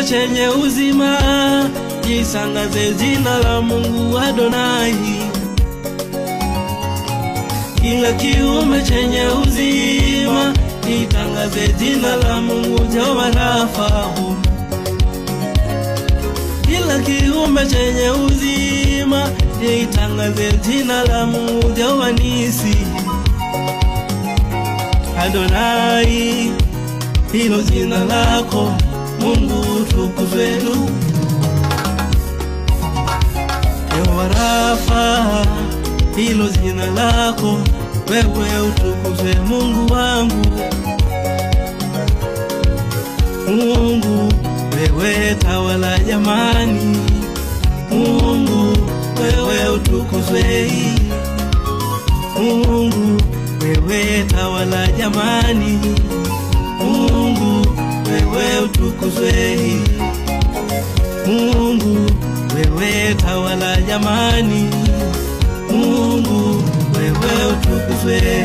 chenye uzima, litangaze jina la Mungu Adonai. Kila kiumbe chenye uzima, litangaze jina la Mungu Jehova Rafa. Kila kiumbe chenye uzima, litangaze jina la Mungu Jehova Nisi. Adonai, hilo jina lako Mungu tukuzwe tu. Jehova Rafa, hilo jina lako wewe utukuzwe Mungu wangu. Mungu wewe tawala jamani, Mungu wewe utukuzwe. Mungu wewe tawala jamani, Mungu wewe utukuzwe. Mungu wewe tawala jamani, Mungu wewe utukuzwe.